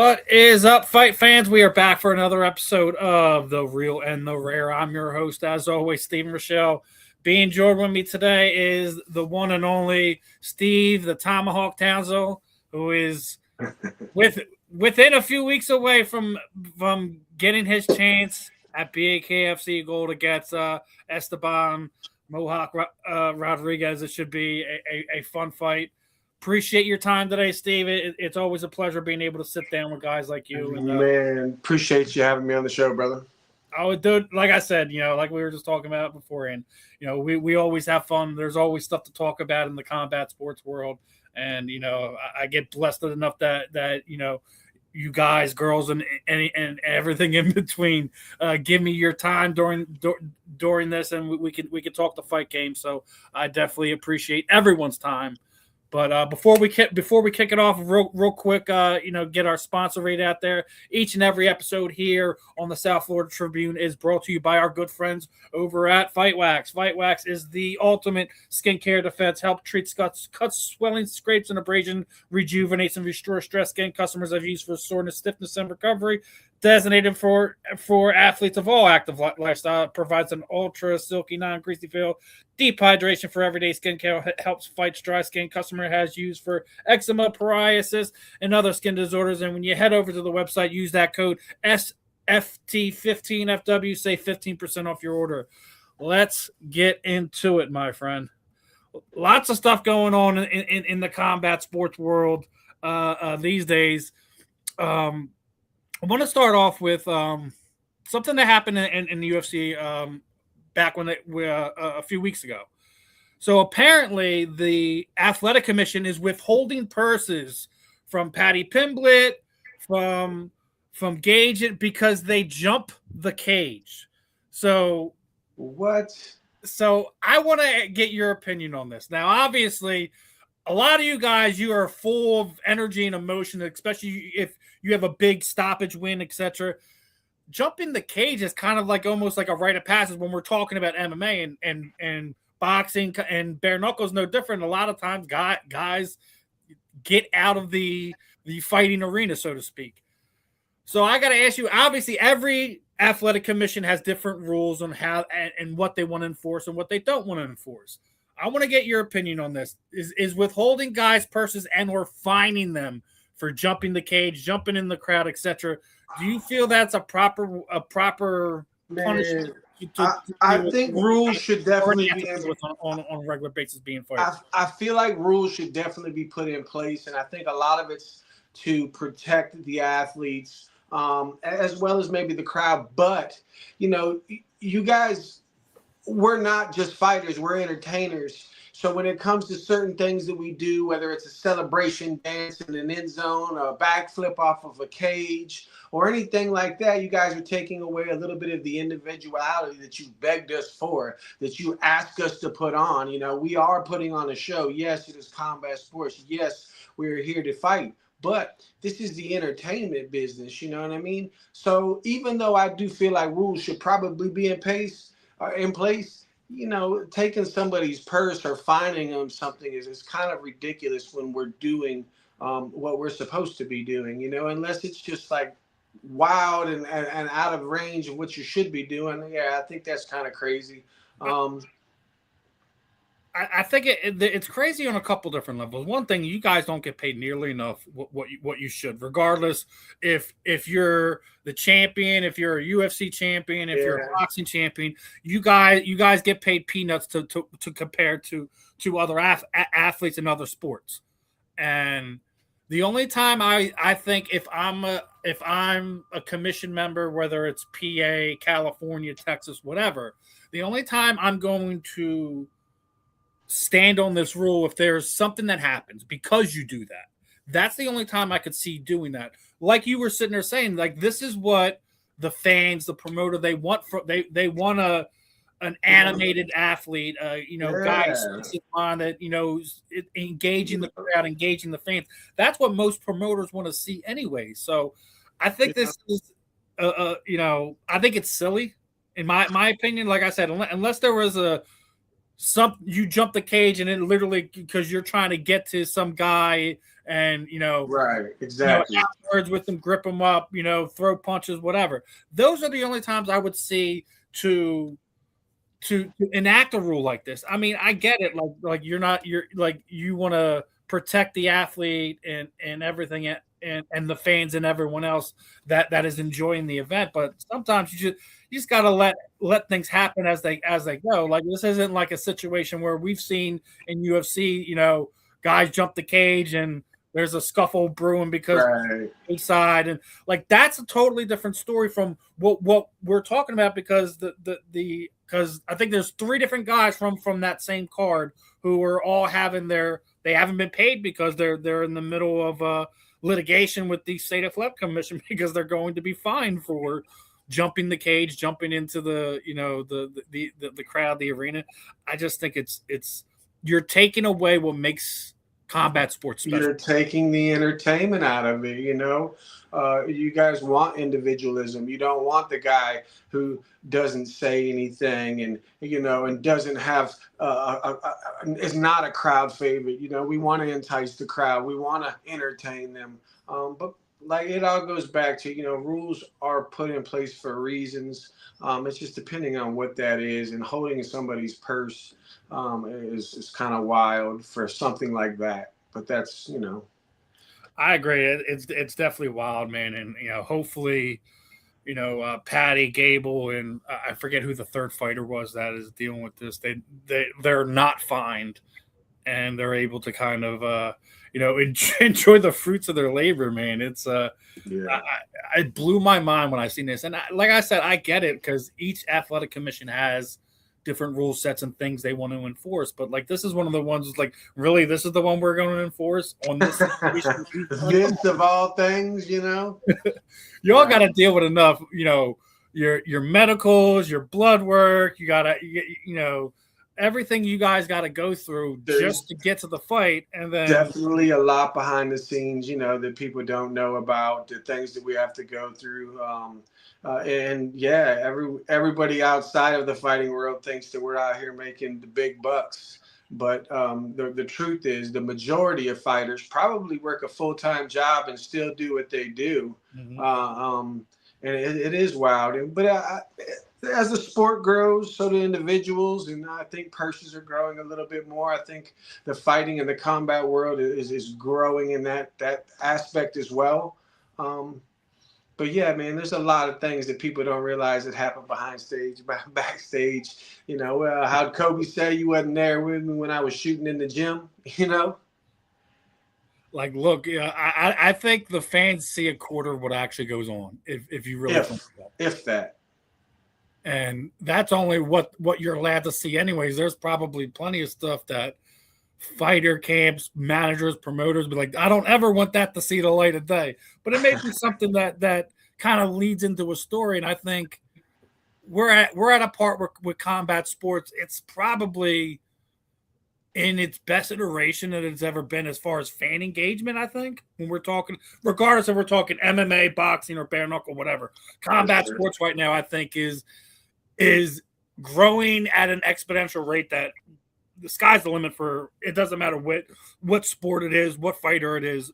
What is up, fight fans? We are back for another episode of The Real and the Rare. I'm your host, as always, Steven Rychel. Being joined with me today is the one and only Steve, the Tomahawk Townsel, who is within a few weeks away from getting his chance at BKFC Gold against Esteban Mohawk Rodriguez. It should be a fun fight. Appreciate your time today, Steve. It's always a pleasure being able to sit down with guys like you. And, man, appreciate you having me on the show, brother. Oh, dude, like I said, like we were just talking about beforehand, we always have fun. There's always stuff to talk about in the combat sports world. And, I get blessed enough that you guys, girls, and everything in between give me your time during this, and we can talk the fight game. So I definitely appreciate everyone's time. But before we kick it off, real quick, get our sponsor rate out there. Each and every episode here on the South Florida Tribune is brought to you by our good friends over at Fight Wax. Fight Wax is the ultimate skincare defense. Help treat cuts, swelling, scrapes, and abrasion, rejuvenates and restores stress skin. Customers have used for soreness, stiffness, and recovery. Designated for athletes of all active lifestyle, it provides an ultra silky, non-greasy feel. Deep hydration for everyday skincare, helps fight dry skin. Customer has used for eczema, psoriasis, and other skin disorders. And when you head over to the website, use that code SFT15FW, save 15% off your order. Let's get into it, my friend. Lots of stuff going on in the combat sports world these days. I want to start off with something that happened in the UFC back when a few weeks ago. So apparently the Athletic Commission is withholding purses from Paddy Pimblett, from Gage, because they jump the cage. So what? So I want to get your opinion on this. Now, obviously, a lot of you guys, you are full of energy and emotion, especially if you have a big stoppage win, etc. Jumping the cage is kind of like almost like a rite of passage when we're talking about MMA and boxing, and bare knuckles no different. A lot of times guys get out of the fighting arena, so to speak. So I got to ask you, obviously every athletic commission has different rules on how and what they want to enforce and what they don't want to enforce. I want to get your opinion on this. Is withholding guys' purses and or fining them for jumping the cage, jumping in the crowd, etc. Do you feel that's a proper punishment? I think rules should definitely be on a regular basis being fired. I feel like rules should definitely be put in place, and I think a lot of it's to protect the athletes as well as maybe the crowd. But you guys, we're not just fighters, we're entertainers. So when it comes to certain things that we do, whether it's a celebration dance in an end zone, a backflip off of a cage, or anything like that, you guys are taking away a little bit of the individuality that you begged us for, that you asked us to put on. We are putting on a show. Yes, it is combat sports. Yes, we're here to fight. But this is the entertainment business, you know what I mean? So even though I do feel like rules should probably be in place, taking somebody's purse or fining them something is kind of ridiculous when we're doing what we're supposed to be doing, unless it's just like wild and out of range of what you should be doing. Yeah, I think that's kind of crazy. I think it's crazy on a couple different levels. One thing, you guys don't get paid nearly enough what you should, regardless if you're the champion, if you're a UFC champion, if you're a boxing champion, you guys get paid peanuts to compare to other athletes in other sports. And the only time I think if I'm a commission member, whether it's PA, California, Texas, whatever, the only time I'm going to stand on this rule if there's something that happens because you do that. That's the only time I could see doing that. Like you were sitting there saying, like, this is what the fans, the promoter, they want. They want an animated athlete, guys on that, engaging the crowd, engaging the fans. That's what most promoters want to see anyway. So I think this is, I think it's silly in my opinion. Like I said, unless there was you jump the cage and it literally because you're trying to get to some guy and Right, exactly. afterwards with them, grip them up, throw punches, whatever. Those are the only times I would see to enact a rule like this. I mean, I get it, like you're like you want to protect the athlete and everything and the fans and everyone else that is enjoying the event, but sometimes you just got to let things happen as they go. Like this isn't like a situation where we've seen in UFC, guys jump the cage and there's a scuffle brewing because side, and like that's a totally different story from what we're talking about, because because I think there's 3 different guys from that same card who are all they haven't been paid because they're in the middle of litigation with the state athletic commission because they're going to be fined for jumping the cage, jumping into the the crowd, the arena. I just think it's you're taking away what makes combat sports special. You're taking the entertainment out of it. You guys want individualism. You don't want the guy who doesn't say anything and doesn't have is not a crowd favorite. We want to entice the crowd. We want to entertain them. But like it all goes back to rules are put in place for reasons. It's just depending on what that is, and holding somebody's purse is kind of wild for something like that. But that's I agree. It's definitely wild, man. And hopefully, Patty, Gable, and I forget who the third fighter was that is dealing with this. They're not fined, and they're able to kind of enjoy the fruits of their labor, man. It's it blew my mind when I seen this, and like I said, I get it because each athletic commission has different rule sets and things they want to enforce, but like this is one of the ones like really this is the one we're going to enforce on this situation. This of all things, y'all got to deal with enough, your medicals, your blood work, you gotta everything you guys got to go through just to get to the fight. And then definitely a lot behind the scenes, that people don't know about, the things that we have to go through. And yeah, everybody outside of the fighting world thinks that we're out here making the big bucks. But the truth is the majority of fighters probably work a full-time job and still do what they do. Mm-hmm. And it is wild. But as the sport grows, so do individuals, and I think purses are growing a little bit more. I think the fighting and the combat world is growing in that aspect as well. But yeah, man, there's a lot of things that people don't realize that happen backstage. How'd Kobe say you wasn't there with me when I was shooting in the gym? Like, look, I think the fans see a quarter of what actually goes on if you really think about it. If that. And that's only what you're allowed to see anyways. There's probably plenty of stuff that fighter camps, managers, promoters be like, I don't ever want that to see the light of day. But it may be something that kind of leads into a story. And I think we're at a part with combat sports, it's probably in its best iteration that it's ever been as far as fan engagement. I think when we're talking, regardless if we're talking MMA, boxing, or bare knuckle, whatever, combat sports right now, I think is growing at an exponential rate that the sky's the limit for. It doesn't matter what sport it is, what fighter it is.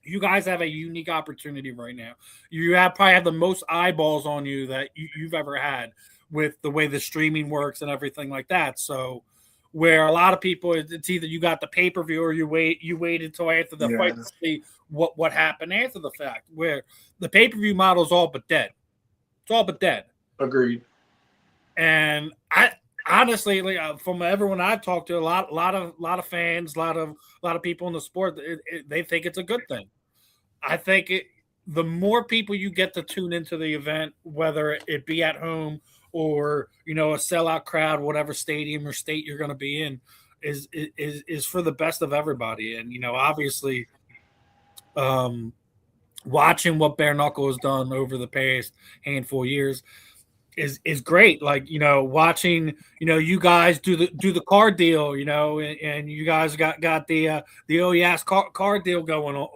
You guys have a unique opportunity right now. You probably have the most eyeballs on you that you've ever had with the way the streaming works and everything like that. So where a lot of people, it's either you got the pay-per-view or you wait until after the fight to see what happened after the fact, where the pay-per-view model is all but dead. It's all but dead. Agreed. And I honestly, from everyone I've talked to, a lot of fans, a lot of people in the sport, they think it's a good thing. I think the more people you get to tune into the event, whether it be at home or a sellout crowd, whatever stadium or state you're going to be in, is for the best of everybody. And obviously, watching what bare knuckle has done over the past handful of years is great. Like, watching, you guys do the card deal, and you guys got the oh yes card deal going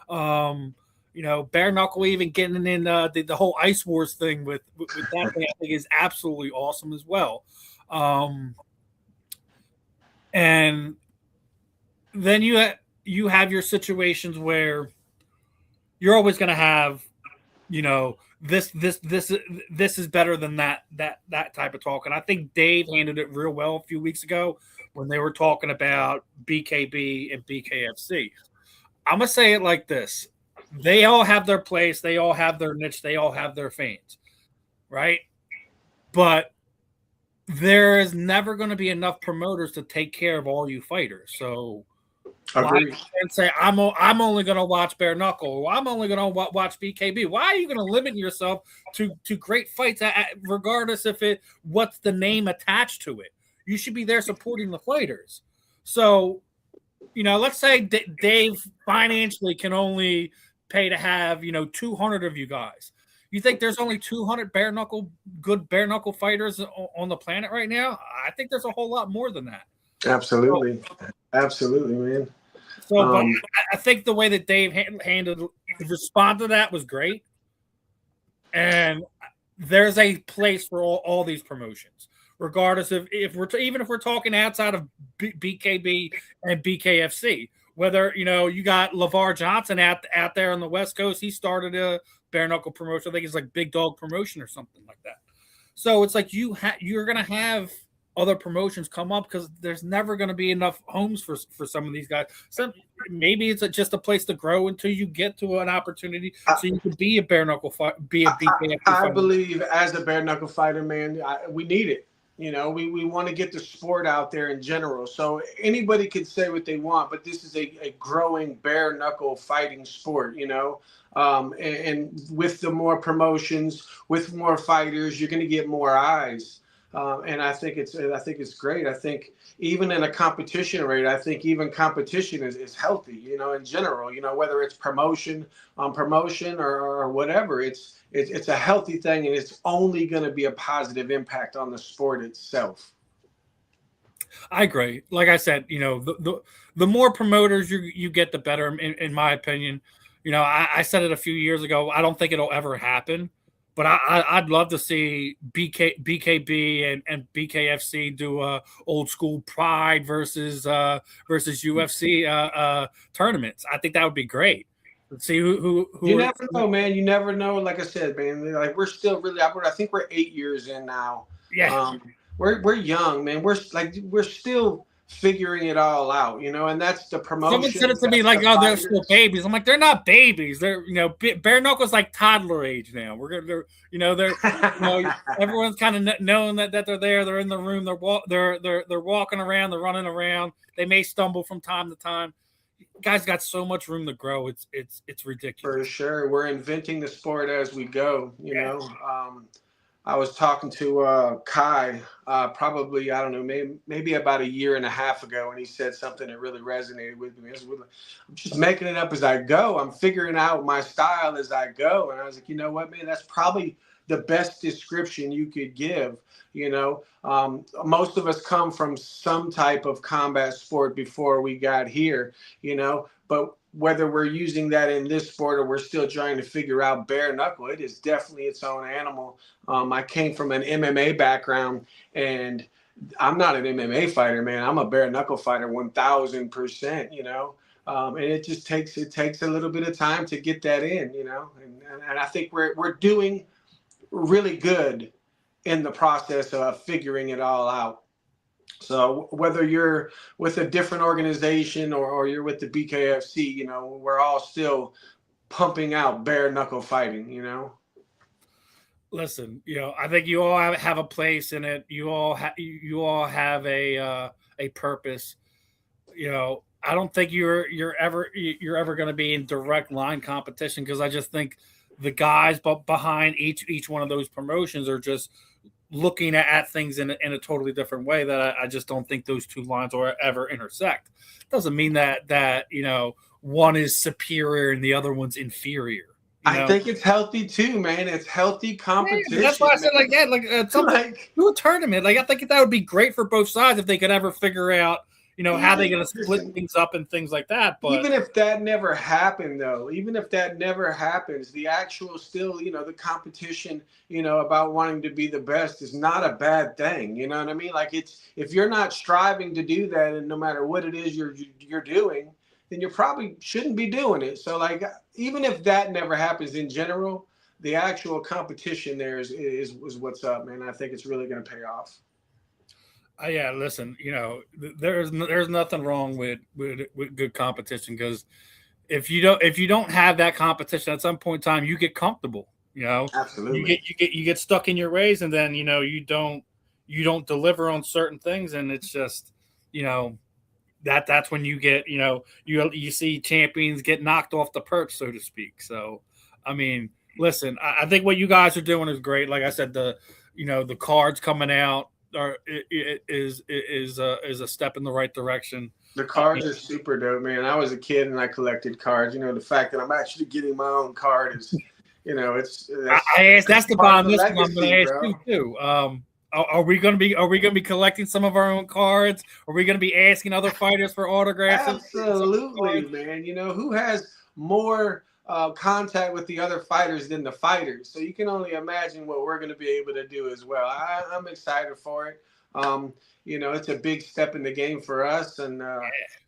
on. Bare knuckle even getting in the whole Ice Wars thing with that thing, I think is absolutely awesome as well. And then you have your situations where you're always going to have, this is better than that type of talk. And I think Dave handled it real well a few weeks ago when they were talking about BKB and BKFC. I'm going to say it like this. They all have their place. They all have their niche. They all have their fans, right? But there is never going to be enough promoters to take care of all you fighters. So and say, I'm only going to watch bare knuckle. Or I'm only going to watch BKB. Why are you going to limit yourself to great fights, regardless if what's the name attached to it? You should be there supporting the fighters. So, let's say Dave financially can only pay to have 200 of you guys. You think there's only 200 good bare knuckle fighters on the planet right now? I think there's a whole lot more than that. Absolutely, man. So, but I think the way that Dave responded to that was great. And there's a place for all these promotions, regardless of if we're talking outside of BKB and BKFC. Whether you got LeVar Johnson out there on the West Coast, he started a bare knuckle promotion. I think it's like Big Dog Promotion or something like that. So it's like you're gonna have other promotions come up because there's never going to be enough homes for some of these guys. So maybe it's just a place to grow until you get to an opportunity so you can be a bare knuckle fighter, be a BKFC fighter. I believe as a bare knuckle fighter, man, we need it. We want to get the sport out there in general. So anybody could say what they want, but this is a growing bare knuckle fighting sport, and with the more promotions, with more fighters, you're going to get more eyes. And I think it's great. I think even in a competition rate, I think even competition is healthy, in general, whether it's promotion or whatever, it's a healthy thing, and it's only going to be a positive impact on the sport itself. I agree. Like I said, the more promoters you get, the better, in my opinion. I said it a few years ago. I don't think it'll ever happen. But I'd love to see BKB and BKFC do a old school Pride versus UFC tournaments. I think that would be great. Let's see who you never know, man. You never know. Like I said, man, like we're still really. I think we're 8 years in now. Yeah, we're young, man. We're still figuring it all out, and that's the promotion. Someone said it to me like, "Oh, they're still babies." I'm like, "They're not babies. They're bare knuckles like toddler age now. They're everyone's kind of knowing that they're there. They're in the room. They're walking around. They're running around. They may stumble from time to time. Guys got so much room to grow. It's ridiculous. For sure, we're inventing the sport as we go. I was talking to Kai probably, I don't know, maybe about a year and a half ago, and he said something that really resonated with me. I'm just making it up as I go. I'm figuring out my style as I go. And I was like, you know what, man, that's probably the best description you could give. Most of us come from some type of combat sport before we got here, but whether we're using that in this sport or we're still trying to figure out bare knuckle, it is definitely its own animal. I came from an MMA background, and I'm not an MMA fighter, man. I'm a bare knuckle fighter, 1,000%, and it just takes a little bit of time to get that in, and I think we're doing really good in the process of figuring it all out. So whether you're with a different organization or you're with the BKFC, we're all still pumping out bare knuckle fighting, Listen, I think you all have a place in it. You all have a purpose. I don't think you're ever going to be in direct line competition, because I just think the guys behind each one of those promotions are just looking at things in a totally different way that I just don't think those two lines will ever intersect. Doesn't mean that one is superior and the other one's inferior. I think it's healthy too, man. It's healthy competition. Yeah, that's why I said do a tournament. I think that would be great for both sides if they could ever figure out, how they're going to split things up and things like that. But even if that never happened, though, even if that never happens, the actual still, the competition, about wanting to be the best is not a bad thing. You know what I mean? Like if you're not striving to do that, and no matter what it is you're doing, then you probably shouldn't be doing it. So like, even if that never happens in general, the actual competition there is what's up, man. I think it's really going to pay off. Yeah, listen, there's nothing wrong with good competition, because if you don't have that competition, at some point in time you get comfortable. Absolutely. You get stuck in your ways, and then you don't deliver on certain things, and it's just that's when you get you see champions get knocked off the perch, so to speak. So I mean, listen, I think what you guys are doing is great. Like I said, the cards coming out is a step in the right direction. The cards are super dope, man. I was a kid and I collected cards. The fact that I'm actually getting my own card is, that's the bottom list I'm going to ask you too. Are we going to be collecting some of our own cards? Are we going to be asking other fighters for autographs? Absolutely, man. Who has more contact with the other fighters than the fighters? So you can only imagine what we're going to be able to do as well. I'm excited for it. It's a big step in the game for us, and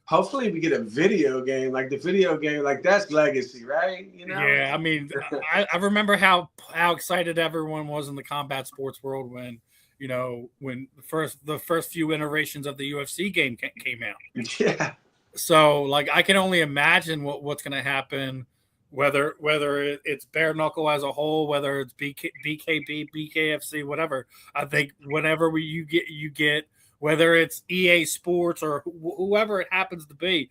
hopefully we get a video game. Like the video game, like that's legacy, right? Yeah, I mean, I remember how excited everyone was in the combat sports world when the first few iterations of the UFC game came out. Yeah. So like I can only imagine what's going to happen. Whether it's bare knuckle as a whole, whether it's BKB, BKFC, whatever. I think whenever you get whether it's EA Sports or whoever it happens to be,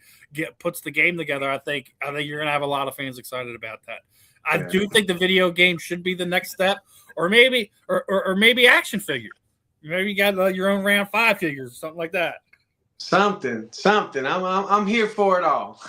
puts the game together. I think you're gonna have a lot of fans excited about that. I do think the video game should be the next step, or maybe action figures. Maybe you got your own round 5 figures or something like that. Something. I'm here for it all.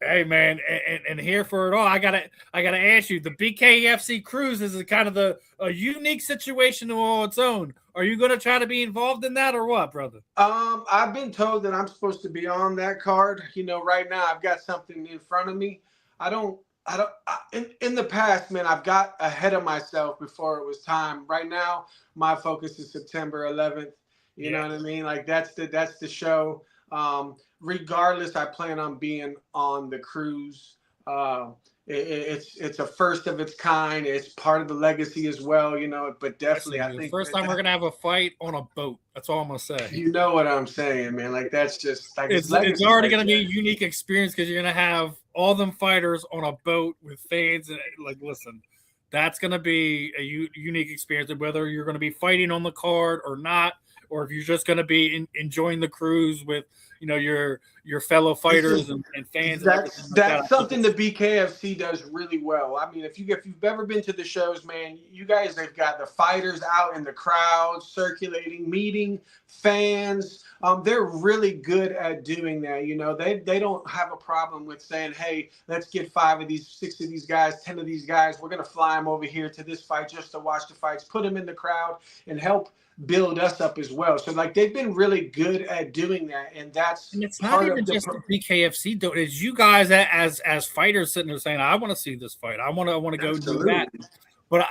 Hey man, and here for it all, I gotta ask you. The BKFC Cruise is kind of a unique situation all its own. Are you gonna try to be involved in that or what, brother? I've been told that I'm supposed to be on that card. Right now I've got something in front of me. In the past, man, I've got ahead of myself before it was time. Right now, my focus is September 11th. You know what I mean? Like that's the show. Regardless, I plan on being on the cruise. It's a first of its kind. It's part of the legacy as well, But definitely, I think first time we're gonna have a fight on a boat. That's all I'm gonna say. You know what I'm saying, man? Like that's just like it's already gonna be a unique experience because you're gonna have all them fighters on a boat with fans. And like, listen, that's gonna be a unique experience. Whether you're gonna be fighting on the card or not, or if you're just gonna be enjoying the cruise with your fellow fighters and fans. That's something the BKFC does really well. I mean, if you've ever been to the shows, man, you guys have got the fighters out in the crowd, circulating, meeting fans. They're really good at doing that. They don't have a problem with saying, hey, let's get 5 of these, 6 of these guys, 10 of these guys. We're going to fly them over here to this fight just to watch the fights, put them in the crowd and help build us up as well. So like they've been really good at doing that, and it's not even just the BKFC though. It's you guys as fighters sitting there saying, I want to see this fight. I want to go do that. But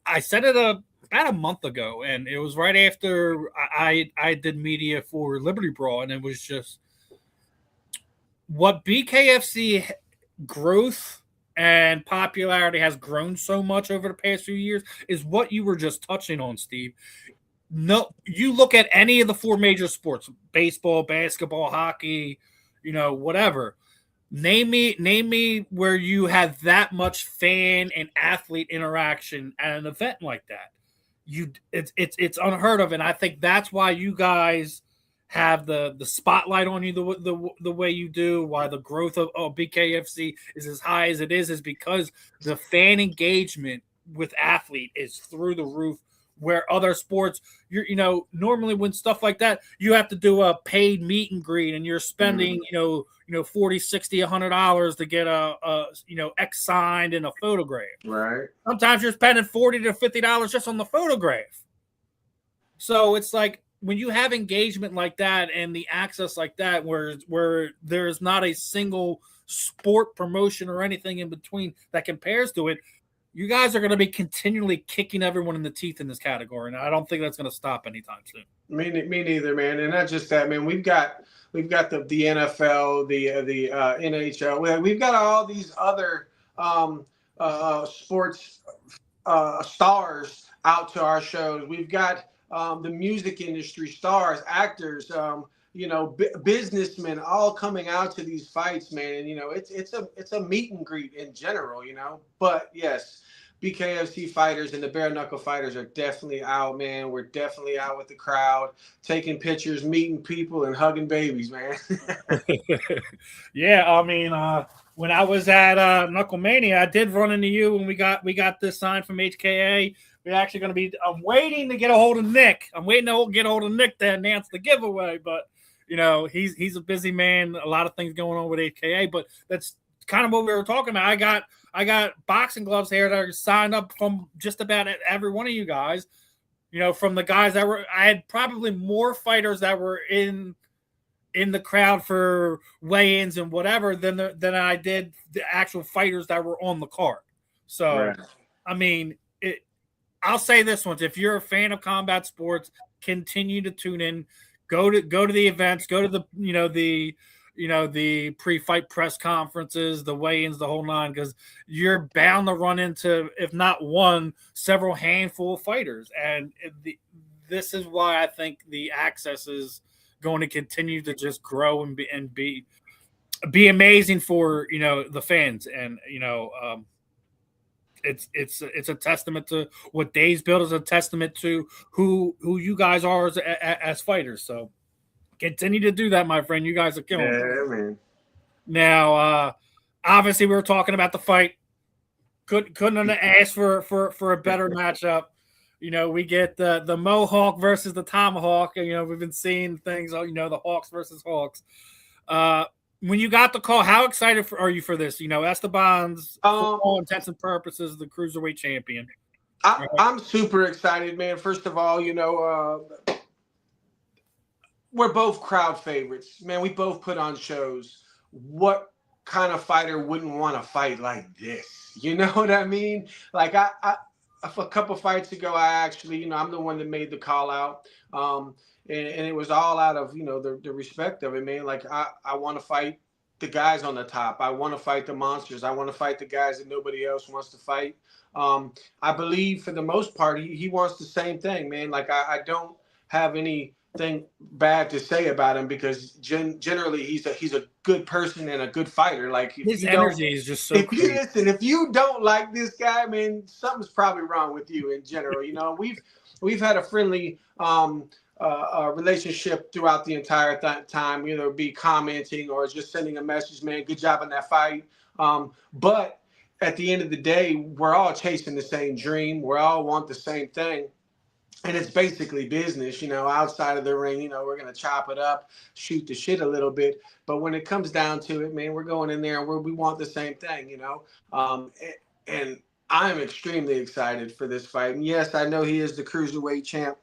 I said it about a month ago, and it was right after I did media for Liberty Brawl, and it was just what BKFC growth and popularity has grown so much over the past few years is what you were just touching on, Steve. No, you look at any of the 4 major sports, baseball, basketball, hockey, whatever. Name me where you have that much fan and athlete interaction at an event like that. It's unheard of, and I think that's why you guys have the spotlight on you the way you do. Why the growth of BKFC is as high as it is because the fan engagement with athlete is through the roof. Where other sports, normally when stuff like that, you have to do a paid meet and greet, and you're spending, $40, $60, $100 to get a X signed and a photograph. Right. Sometimes you're spending $40 to $50 just on the photograph. So it's like when you have engagement like that and the access like that, where there's not a single sport promotion or anything in between that compares to it, you guys are going to be continually kicking everyone in the teeth in this category, and I don't think that's going to stop anytime soon. Me neither, man. And not just that, man. We've got the NFL, the NHL. We've got all these other sports stars out to our shows. We've got the music industry stars, actors, businessmen, all coming out to these fights, man. And it's a meet and greet in general, But yes, BKFC fighters and the bare knuckle fighters are definitely out, man. We're definitely out with the crowd, taking pictures, meeting people, and hugging babies, man. Yeah, I mean, when I was at Knuckle Mania, I did run into you when we got this sign from HKA. We're actually going to be. I'm waiting to get a hold of Nick. I'm waiting to get a hold of Nick to announce the giveaway, but he's a busy man. A lot of things going on with HKA, but that's kind of what we were talking about. I got boxing gloves here that are signed up from just about every one of you guys. From the guys that were. I had probably more fighters that were in the crowd for weigh-ins and whatever than I did the actual fighters that were on the card. So, right. I mean, I'll say this once: if you're a fan of combat sports, continue to tune in. Go to the events. Go to the pre-fight press conferences, the weigh-ins, the whole nine, because you're bound to run into, if not one, several handful of fighters, and this is why I think the access is going to continue to just grow and be amazing for the fans, and it's a testament to what Dave's built, is a testament to who you guys are as fighters. So continue to do that, my friend. You guys are killing it. Man. Now, obviously, we were talking about the fight. Couldn't have asked for a better matchup. We get the Mohawk versus the Tomahawk. We've been seeing things, the Hawks versus Hawks. When you got the call, how excited are you for this? Esteban's, for all intents and purposes, the Cruiserweight champion. I'm super excited, man. First of all, we're both crowd favorites. Man, we both put on shows. What kind of fighter wouldn't want to fight like this? You know what I mean? Like, a couple fights ago, I actually, I'm the one that made the call out. And it was all out of, the respect of it, man. Like, I want to fight the guys on the top. I want to fight the monsters. I want to fight the guys that nobody else wants to fight. I believe for the most part, he wants the same thing, man. Like, I don't have anything bad to say about him, because generally he's a good person and a good fighter. Like, his energy is just so if you don't like this guy, man, something's probably wrong with you in general. We've had a friendly relationship throughout the entire time, either be commenting or just sending a message, man, good job on that fight. But at the end of the day, we're all chasing the same dream. We all want the same thing. And it's basically business, outside of the ring, we're going to chop it up, shoot the shit a little bit. But when it comes down to it, man, we're going in there and we want the same thing, and I'm extremely excited for this fight. And yes, I know he is the Cruiserweight champ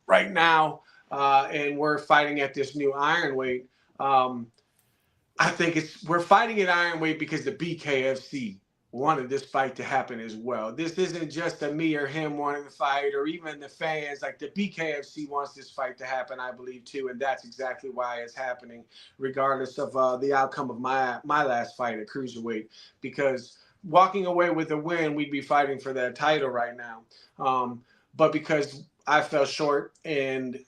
right now, and we're fighting at this new iron weight. I think we're fighting at iron weight because the BKFC wanted this fight to happen as well. This isn't just a me or him wanting to fight, or even the fans. Like, the BKFC wants this fight to happen, I believe, too, and that's exactly why it's happening, regardless of the outcome of my last fight at Cruiserweight. Because walking away with a win, we'd be fighting for that title right now. But because I fell short, and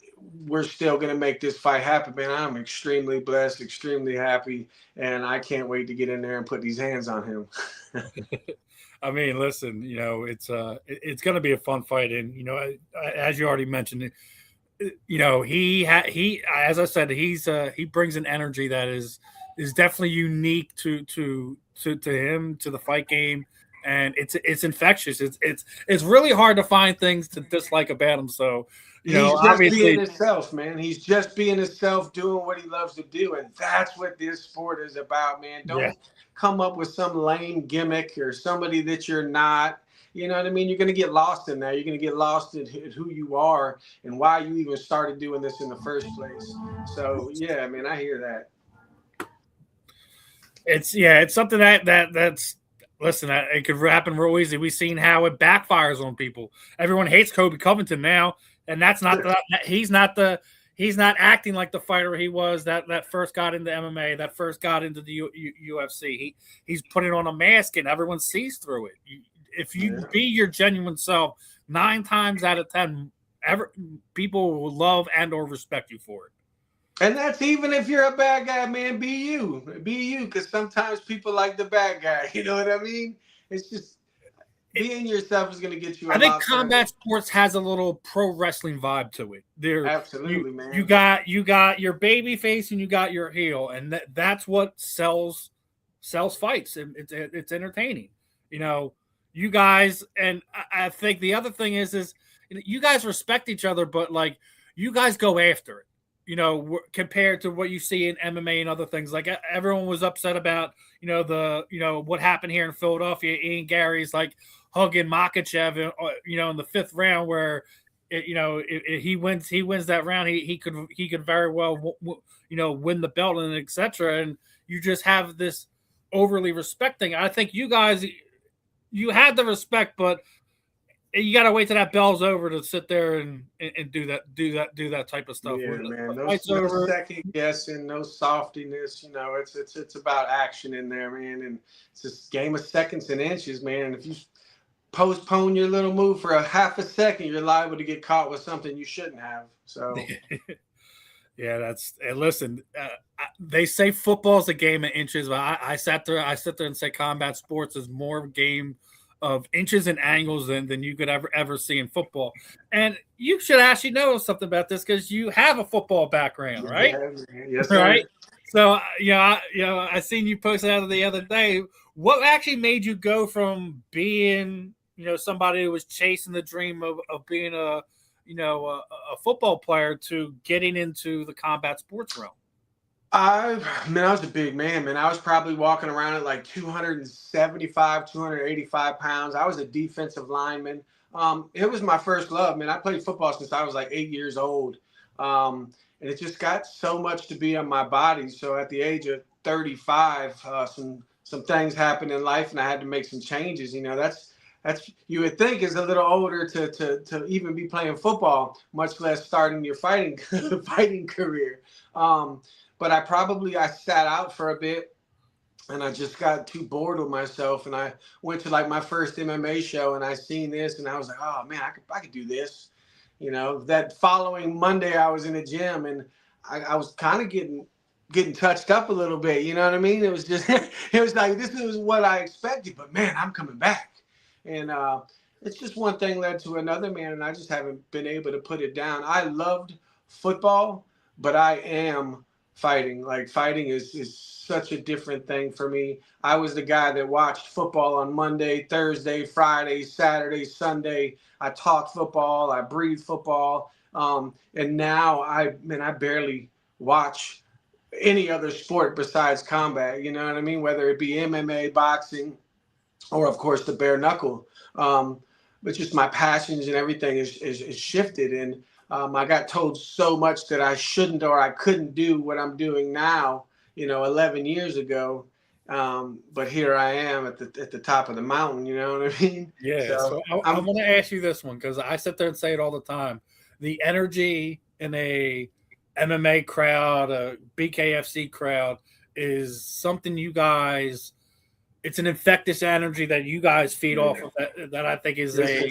we're still going to make this fight happen, man, I'm extremely blessed, extremely happy, and I can't wait to get in there and put these hands on him. I mean, listen, it's going to be a fun fight, and as you already mentioned, he as I said, he brings an energy that is definitely unique to him, to the fight game, and it's infectious. It's really hard to find things to dislike about him. So, he's just being himself, man. He's just being himself, doing what he loves to do, and that's what this sport is about, man. Don't come up with some lame gimmick or somebody that you're not. You know what I mean? You're going to get lost in that. You're going to get lost in who you are and why you even started doing this in the first place. So yeah, man, I hear that. It's something that's listen. It could happen real easy. We've seen how it backfires on people. Everyone hates Kobe Covington now, and that's not he's not acting like the fighter he was that first got into MMA, that first got into the UFC. He's putting on a mask, and everyone sees through it. If you be your genuine self, 9 times out of 10, people will love and or respect you for it. And that's even if you're a bad guy, man. Be you, because sometimes people like the bad guy. You know what I mean? It's just being yourself is going to get you. I think combat sports has a little pro wrestling vibe to it. Absolutely, man. You got your baby face and you got your heel, and that's what sells fights. It's entertaining. You know, you guys, and I think the other thing is you guys respect each other, but like you guys go after it. You know, compared to what you see in MMA and other things, like everyone was upset about, what happened here in Philadelphia. Ian Gary's like hugging Makachev, in the 5th round, where if he wins that round, he could very well win the belt and etc. And you just have this overly respecting. I think you guys, you had the respect, but you got to wait till that bell's over to sit there and do that type of stuff. Yeah, man. No second guessing, no softiness. It's about action in there, man. And it's this game of seconds and inches, man. And if you postpone your little move for a half a second, you're liable to get caught with something you shouldn't have. So. Yeah, listen. They say football's a game of inches, but I sit there and say combat sports is more game of inches and angles than you could ever see in football. And you should actually know something about this because you have a football background, right? Yes, right. So I seen you posted out the other day. What actually made you go from being somebody who was chasing the dream of being a football player to getting into the combat sports realm? I was a big man, man. I was probably walking around at like 275, 285 pounds. I was a defensive lineman. It was my first love, man. I played football since I was like 8 years old. And it just got so much to be on my body. So at the age of 35, some things happened in life and I had to make some changes. That's you would think is a little older to even be playing football, much less starting your fighting career. But I sat out for a bit and I just got too bored with myself. And I went to like my first MMA show and I seen this and I was like, oh man, I could do this. That following Monday I was in the gym and I was kind of getting touched up a little bit. You know what I mean? It was just, it was like, this is what I expected, but man, I'm coming back. And it's just one thing led to another, man. And I just haven't been able to put it down. I loved football, but I am fighting. Like fighting is such a different thing for me. I was the guy that watched football on Monday, Thursday, Friday, Saturday, Sunday. I talked football. I breathed football. And now I barely watch any other sport besides combat. You know what I mean? Whether it be MMA, boxing, or of course the bare knuckle. But just my passions and everything is shifted. And I got told so much that I shouldn't or I couldn't do what I'm doing now, 11 years ago. But here I am at the top of the mountain, you know what I mean? Yeah. So I want to ask you this one because I sit there and say it all the time. The energy in a MMA crowd, a BKFC crowd is something you guys – it's an infectious energy that you guys feed off of that I think is a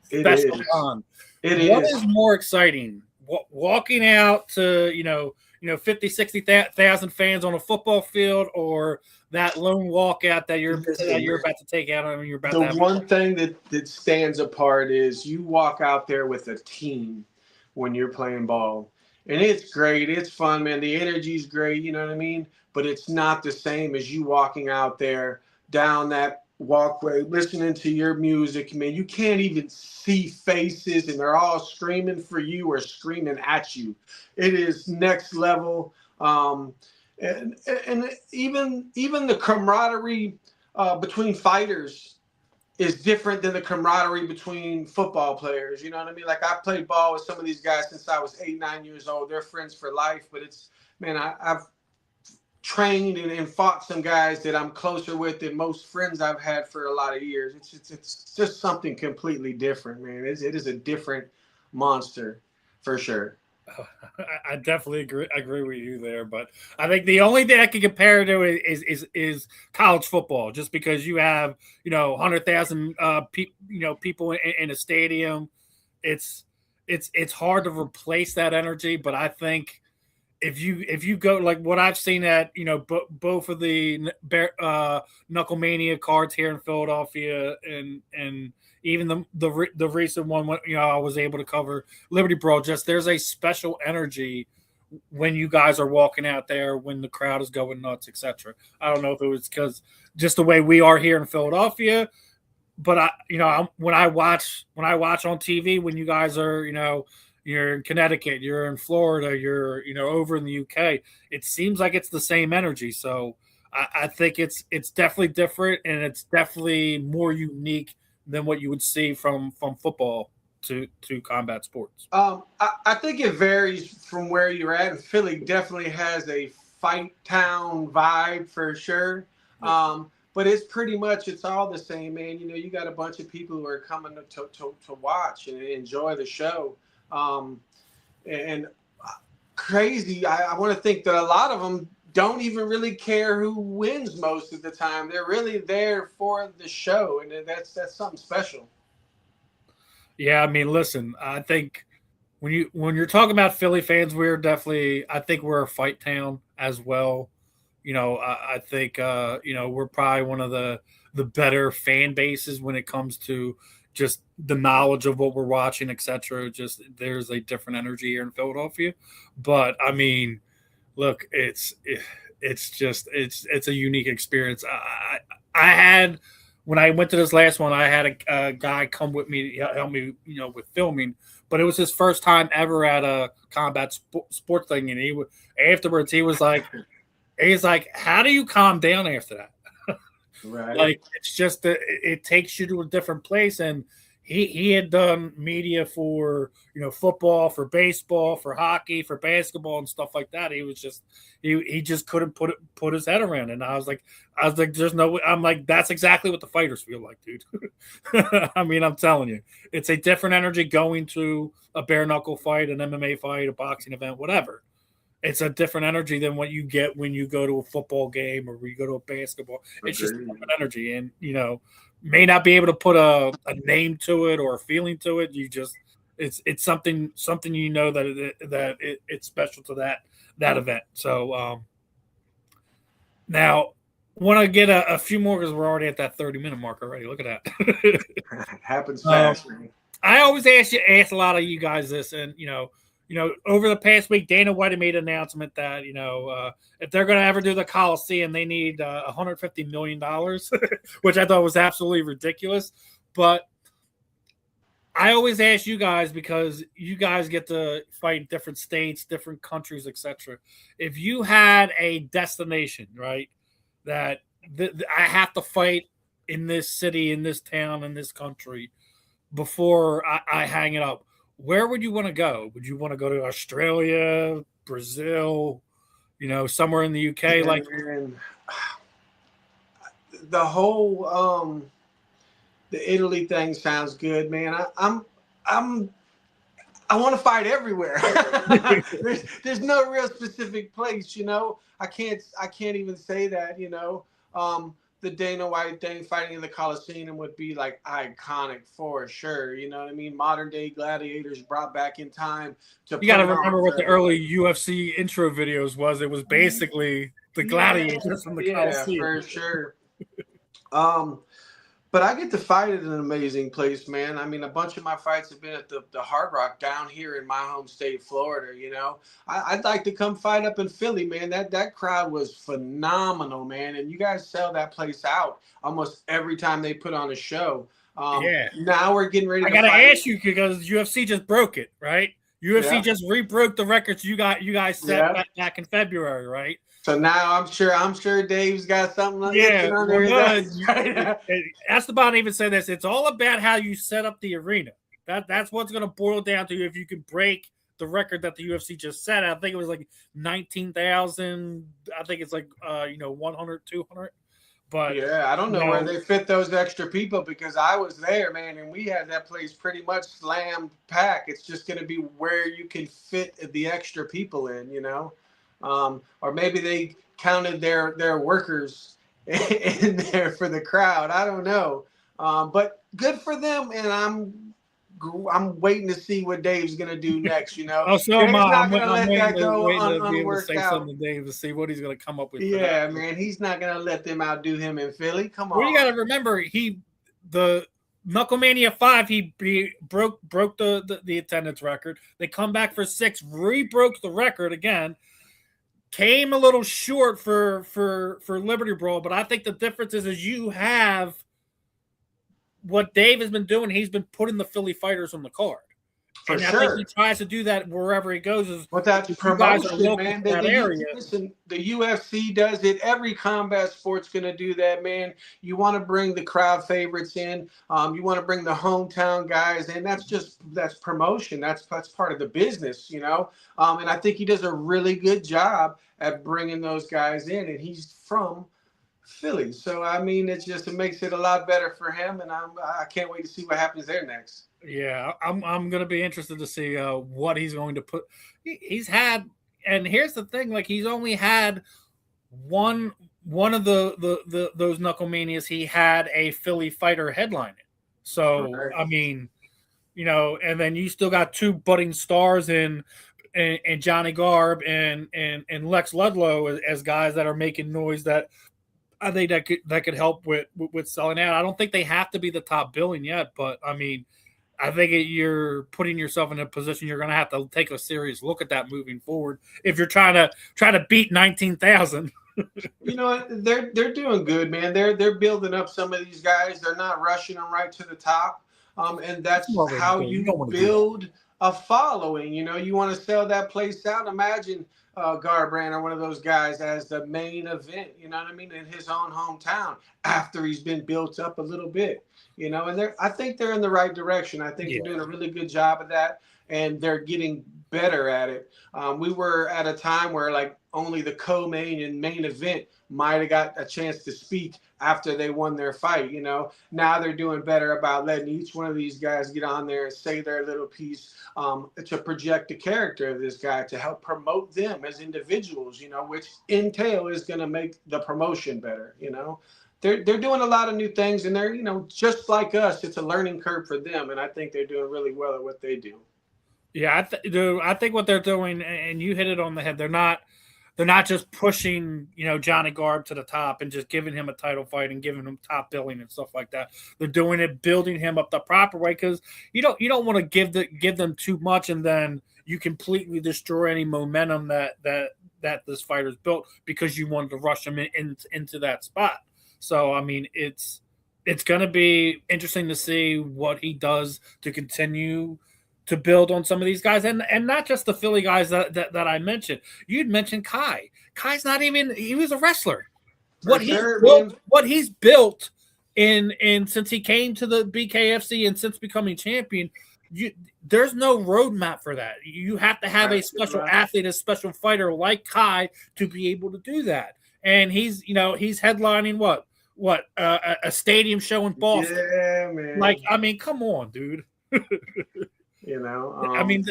special bond. What is more exciting? Walking out to, 50, 60,000 fans on a football field or that lone walkout that you're about to take out on you're about to have? The one thing that stands apart is you walk out there with a team when you're playing ball. And it's great. It's fun, man. The energy's great, you know what I mean? But it's not the same as you walking out there down that walkway, listening to your music, man. You can't even see faces and they're all screaming for you or screaming at you. It is next level. And even the camaraderie between fighters is different than the camaraderie between football players. You know what I mean? Like, I played ball with some of these guys since I was 8, 9 years old. They're friends for life, but I've trained and fought some guys that I'm closer with than most friends I've had for a lot of years. It's just something completely different, man. It is a different monster for sure. I definitely agree with you there, but I think the only thing I can compare to is college football, just because you have 100,000 people in a stadium. It's hard to replace that energy, but I think if you go like what I've seen at both of the Knucklemania cards here in Philadelphia and even the recent one I was able to cover Liberty Brawl, just there's a special energy when you guys are walking out there, when the crowd is going nuts, etc. I don't know if it was because just the way we are here in Philadelphia, but when I watch on TV, when you guys are you're in Connecticut, you're in Florida, you're over in the UK, it seems like it's the same energy. So I think it's definitely different, and it's definitely more unique than what you would see from football to combat sports. I think it varies from where you're at. Philly definitely has a fight town vibe for sure. But it's all the same, man. You got a bunch of people who are coming to watch and enjoy the show. And crazy, I want to think that a lot of them don't even really care who wins most of the time. They're really there for the show, and that's something special. Yeah, I mean, listen, I think when you're talking about Philly fans, I think we're a fight town as well. I think we're probably one of the better fan bases when it comes to just the knowledge of what we're watching, etc. Just there's a different energy here in Philadelphia, but I mean, look, it's a unique experience. I had when I went to this last one, I had a guy come with me to help me, with filming, but it was his first time ever at a combat sports thing, and afterwards he was like, "How do you calm down after that?" Right. Like, it's just that it takes you to a different place. And he had done media for football, for baseball, for hockey, for basketball and stuff like that. He was just he just couldn't put his head around it. And I was like there's no way. I'm like, that's exactly what the fighters feel like, dude. I mean, I'm telling you, it's a different energy going to a bare knuckle fight, an MMA fight, a boxing event, whatever. It's a different energy than what you get when you go to a football game or you go to a basketball. It's just a different energy, and may not be able to put a name to it or a feeling to it. You just it's something that it's special to that event. So now want to get a few more because we're already at that 30-minute mark already. Look at that. Happens fast. I always ask a lot of you guys this, and over the past week, Dana White made an announcement that, if they're going to ever do the Coliseum, they need $150 million, which I thought was absolutely ridiculous. But I always ask you guys, because you guys get to fight in different states, different countries, etc. If you had a destination, right, that I have to fight in this city, in this town, in this country before I hang it up, where would you want to go? Would you want to go to Australia, Brazil, somewhere in the UK? Yeah, like the whole the Italy thing sounds good, man. I want to fight everywhere. there's no real specific place, I can't even say that, the Dana White thing, fighting in the Coliseum, would be like iconic for sure. You know what I mean? Modern day gladiators brought back in time. You got to remember what the early UFC intro videos was. It was basically the gladiators from the Coliseum. Yeah, for sure. But I get to fight at an amazing place, man. I mean, a bunch of my fights have been at the Hard Rock down here in my home state, Florida. I'd like to come fight up in Philly, man. That crowd was phenomenal, man. And you guys sell that place out almost every time they put on a show. Now we're getting ready. I got to ask you, because UFC just broke it, right? UFC just re-broke the records you guys set back in February, right? So now I'm sure Dave's got something Yeah, on there. Esteban even said this. It's all about how you set up the arena. That's what's going to boil down to if you can break the record that the UFC just set. I think it was like 19,000. I think it's like 100, 200. But yeah, I don't know where they fit those extra people because I was there, man, and we had that place pretty much slam pack. It's just going to be where you can fit the extra people in, or maybe they counted their workers in there for the crowd. I don't know, but good for them, and I'm waiting to see what Dave's gonna do next. Oh, so Dave's not going to let that go unworked out. To Dave to see what he's going to come up with. Yeah, man, he's not going to let them outdo him in Philly. Come on. Well, you got to remember, the Knucklemania 5, he broke the attendance record. They come back for 6, re-broke the record again. Came a little short for Liberty Brawl, but I think the difference is you have what Dave has been doing. He's been putting the Philly fighters on the card. And I think he tries to do that wherever he goes. But that's promotion, man. Listen, the UFC does it. Every combat sport's going to do that, man. You want to bring the crowd favorites in. You want to bring the hometown guys in. That's promotion. That's part of the business, And I think he does a really good job at bringing those guys in. And he's from Philly, so I mean, it makes it a lot better for him. And I can't wait to see what happens there next. Yeah, I'm going to be interested to see what he's going to put. He's had, and here's the thing: like he's only had one of the those Knucklemanias. He had a Philly fighter headlining. So right. I mean, and then you still got 2 budding stars in Johnny Garb and Lex Ludlow as guys that are making noise that I think that could help with selling out. I don't think they have to be the top billing yet, but I mean. I think you're putting yourself in a position you're going to have to take a serious look at that moving forward if you're trying to beat 19,000. You know what? They're doing good, man. They're building up some of these guys. They're not rushing them right to the top, and that's how you build a following. You want to sell that place out. Imagine Garbrandt or one of those guys as the main event. You know what I mean? In his own hometown after he's been built up a little bit. And I think they're in the right direction. I think they're doing a really good job of that, and they're getting better at it. We were at a time where like only the co-main and main event might have got a chance to speak after they won their fight. Now they're doing better about letting each one of these guys get on there and say their little piece to project the character of this guy, to help promote them as individuals, which in tail is going to make the promotion better. They're doing a lot of new things, and they're, just like us, it's a learning curve for them. And I think they're doing really well at what they do. Yeah, I think what they're doing, and you hit it on the head. They're not just pushing, Johnny Garb to the top and just giving him a title fight and giving him top billing and stuff like that. They're doing it, building him up the proper way, because you don't want to give them too much, and then you completely destroy any momentum that this fighter's built because you wanted to rush him into that spot. So, I mean, it's going to be interesting to see what he does to continue to build on some of these guys, and not just the Philly guys that I mentioned. You'd mentioned Kai. Kai's not even – he was a wrestler. What he's built in since he came to the BKFC and since becoming champion, there's no roadmap for that. You have to have a special athlete, a special fighter like Kai to be able to do that. And he's headlining a stadium show in Boston. Yeah, man. Like, I mean, come on, dude. I mean,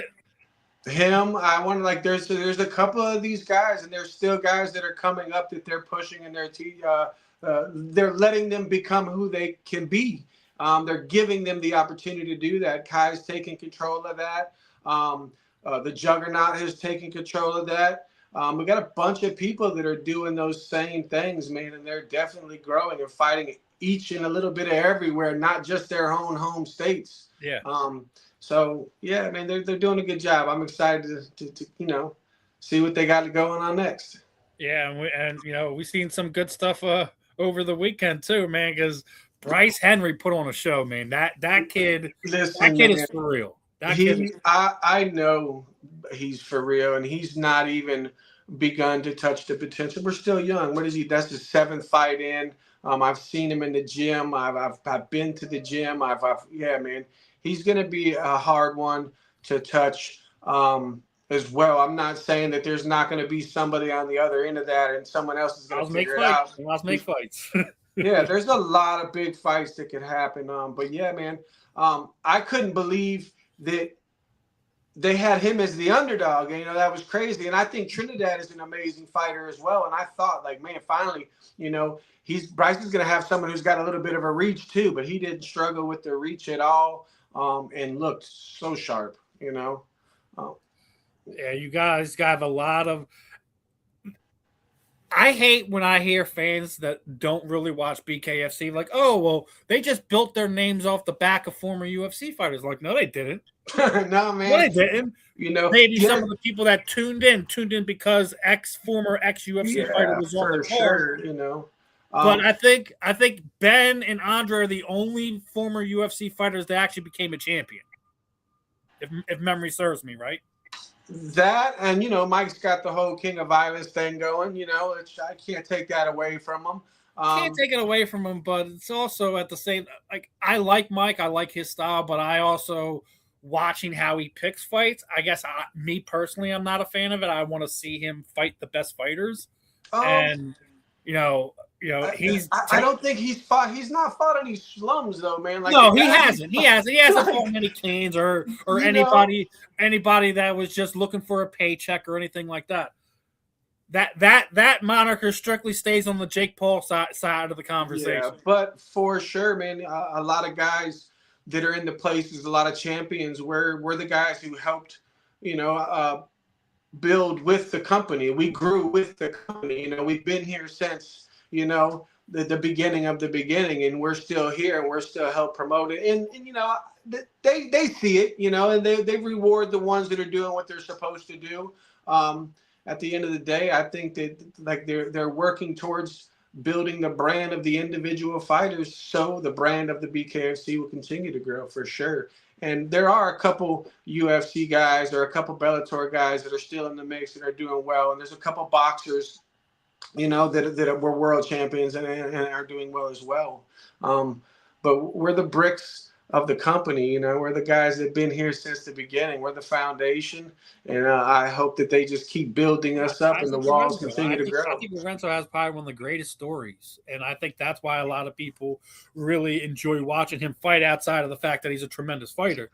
him. I wonder, like, there's a couple of these guys, and there's still guys that are coming up that they're pushing, and they're letting them become who they can be. They're giving them the opportunity to do that. Kai's taking control of that. The Juggernaut has taken control of that. We got a bunch of people that are doing those same things, man, and they're definitely growing and fighting each and a little bit of everywhere, not just their own home states. Yeah. So yeah, man, they're doing a good job. I'm excited to see what they got going on next. Yeah, and we've seen some good stuff over the weekend too, man. Because Bryce Henry put on a show, man. That kid is for real. That kid. I know he's for real, and he's not even begun to touch the potential. We're still young. What is he? That's his seventh fight in. I've seen him in the gym. I've been to the gym. Yeah, man. He's gonna be a hard one to touch as well. I'm not saying that there's not going to be somebody on the other end of that, and someone else is going to figure it out. Let's make fights. Yeah, there's a lot of big fights that could happen. But yeah, man, I couldn't believe that they had him as the underdog. And, that was crazy. And I think Trinidad is an amazing fighter as well. And I thought, like, man, finally, Bryce is going to have someone who's got a little bit of a reach too, but he didn't struggle with the reach at all, and looked so sharp. Yeah, you guys have a lot of. I hate when I hear fans that don't really watch BKFC like, oh, well, they just built their names off the back of former UFC fighters. Like, no, they didn't. No, man. No, they didn't. Maybe some of the people that tuned in because former ex-UFC fighter was on the card. Sure, But I think Ben and Andre are the only former UFC fighters that actually became a champion. If memory serves me, right? That, and Mike's got the whole King of Violence thing going. I can't take that away from him. Can't take it away from him, but it's also at the same. Like, I like Mike, I like his style, but I also watching how he picks fights. I guess me personally, I'm not a fan of it. I want to see him fight the best fighters, and I don't think he's fought. He's not fought any slums though, man. Like, no, he hasn't. He hasn't fought many cleans or anybody that was just looking for a paycheck or anything like that. That moniker strictly stays on the Jake Paul side of the conversation. Yeah, but for sure, man, a lot of guys that are in the places, a lot of champions, we're the guys who helped, build with the company. We grew with the company. We've been here since, the beginning of the beginning, and we're still here, and we're still help promote it. And they see it, and they reward the ones that are doing what they're supposed to do. At the end of the day, I think that, like, they're working towards building the brand of the individual fighters, so the brand of the BKFC will continue to grow for sure. And there are a couple UFC guys or a couple Bellator guys that are still in the mix and are doing well. And there's a couple boxers, that were world champions and are doing well as well. But we're the bricks of the company, we're the guys that have been here since the beginning. We're the foundation, and I hope that they just keep building us up and the walls continue to grow. I think Lorenzo has probably one of the greatest stories, and I think that's why a lot of people really enjoy watching him fight outside of the fact that he's a tremendous fighter.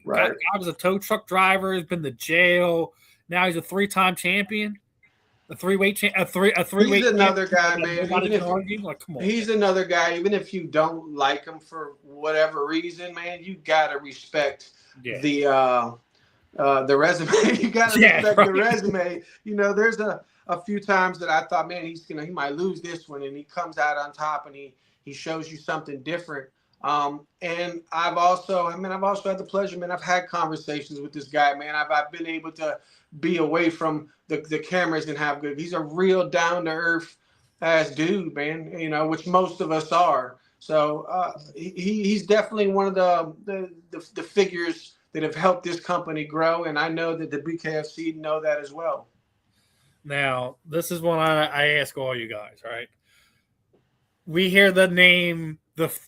Right. God was a tow truck driver, has been to jail. Now he's a 3-time champion. A three-weight. He's another guy, man. Come on, he's another guy. Even if you don't like him for whatever reason, man, you gotta respect the resume. You gotta respect the resume. There's a few times that I thought, man, he might lose this one, and he comes out on top, and he shows you something different. And I've also had the pleasure, man. I've had conversations with this guy, man. I've been able to be away from the cameras and have good. He's a real down to earth ass dude, man. Which most of us are. So he's definitely one of the figures that have helped this company grow, and I know that the BKFC know that as well. Now, this is one I ask all you guys, right? We hear the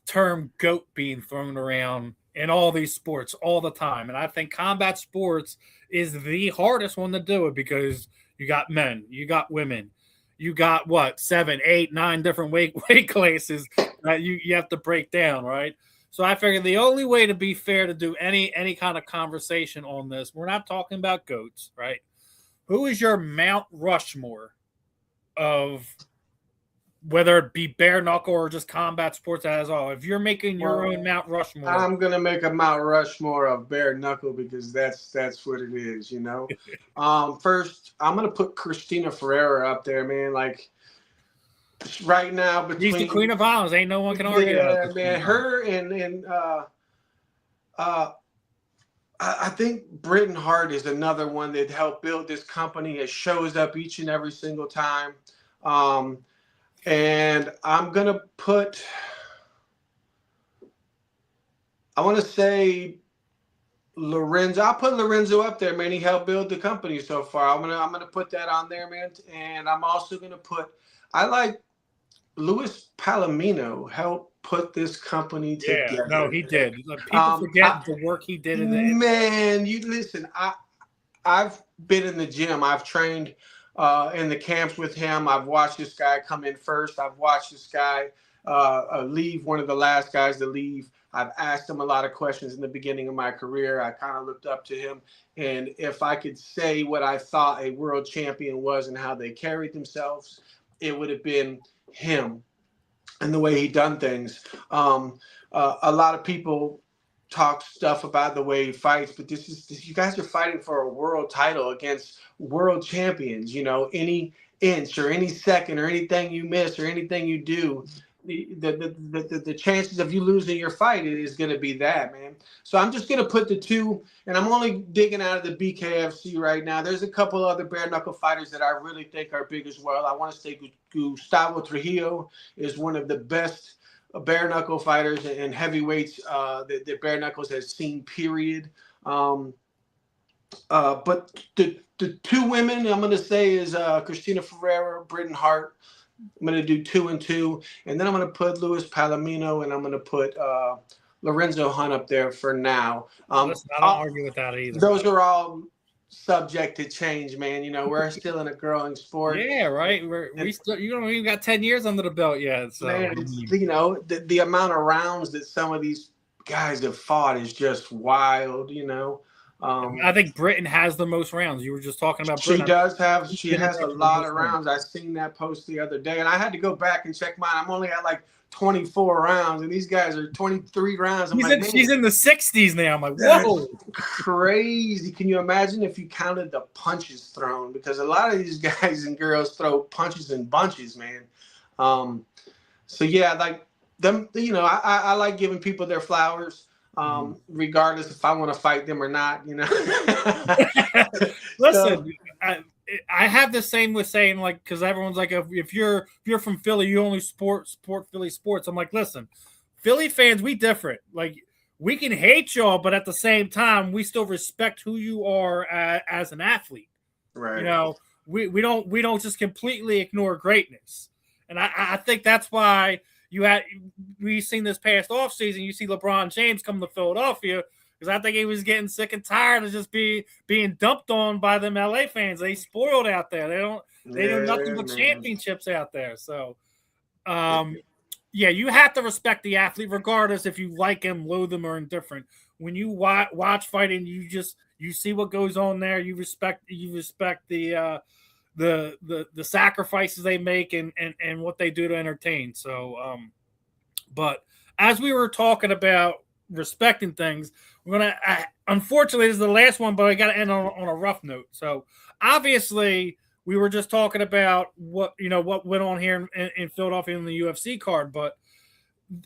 term GOAT being thrown around in all these sports all the time. And I think combat sports is the hardest one to do it because you got men, you got women, you got 7, 8, 9 different weight classes that you have to break down, right? So I figured the only way to be fair to do any kind of conversation on this, we're not talking about GOATs, right? Who is your Mount Rushmore of whether it be bare knuckle or just combat sports as all? If you're making your own Mount Rushmore, I'm gonna make a Mount Rushmore of bare knuckle because that's what it is, First, I'm gonna put Christina Ferreira up there, man. Like, right now, she's the queen of violence. Ain't no one can argue. Yeah, man. Her and I think Britain Hart is another one that helped build this company. It shows up each and every single time. And I'm going to put, I want to say Lorenzo, I'll put Lorenzo up there, man. He helped build the company so far. I'm gonna put that on there, man. And I'm also gonna put, I like Luis Palomino helped put this company Yeah, no, together. he did. People forget the work he did in the Man, you listen. I've been in the gym. I've trained in the camps with him. I've watched this guy come in first. I've watched this guy leave, one of the last guys to leave. I've asked him a lot of questions in the beginning of my career. I kind of looked up to him. And if I could say what I thought a world champion was and how they carried themselves, it would have been him and the way he done things. A lot of people talk stuff about the way he fights, but you guys are fighting for a world title against world champions. You know, any inch or any second or anything you miss or anything you do, the chances of you losing your fight is going to be that, man. So I'm just going to put the two, and I'm only digging out of the BKFC right now. There's a couple other bare knuckle fighters that I really think are big as well. I want to say Gustavo Trujillo is one of the best bare knuckle fighters and heavyweights that bare knuckles has seen, period. But the two women I'm going to say is Christina Ferreira, Britain Hart. I'm going to do 2 and 2, and then I'm going to put Luis Palomino, and I'm going to put Lorenzo Hunt up there for now. Listen, I don't argue with that either. Those are all subject to change, man. You know, we're still in a growing sport. Yeah, right. We still, you don't even got 10 years under the belt yet. So man, you know, the amount of rounds that some of these guys have fought is just wild. You know. I think Britain has the most rounds. You were just talking about Britain. She has a lot of rounds. I seen that post the other day, and I had to go back and check mine. I'm only at like 24 rounds, and these guys are 23 rounds. She's in the 60s now. I'm like, whoa. Crazy. Can you imagine if you counted the punches thrown? Because a lot of these guys and girls throw punches in bunches, man. So, yeah, like them, you know, I like giving people their flowers. Regardless if I want to fight them or not, you know. Listen, I have the same with saying, like, because everyone's like, if you're from Philly, you only support Philly sports. I'm like, listen, Philly fans, we different. Like, we can hate y'all, but at the same time, we still respect who you are as an athlete. Right. You know, we don't just completely ignore greatness, and I think that's why. We've seen this past offseason, you see LeBron James come to Philadelphia because I think he was getting sick and tired of just being dumped on by them LA fans. They spoiled out there. They do nothing but championships out there. So, yeah, you have to respect the athlete regardless if you like him, loathe him, or indifferent. When you watch fighting, you see what goes on there. You respect the sacrifices they make and what they do to entertain. So, but as we were talking about respecting things, we're going to, unfortunately, this is the last one, but I got to end on a rough note. So obviously we were just talking about what went on here in Philadelphia in the UFC card, but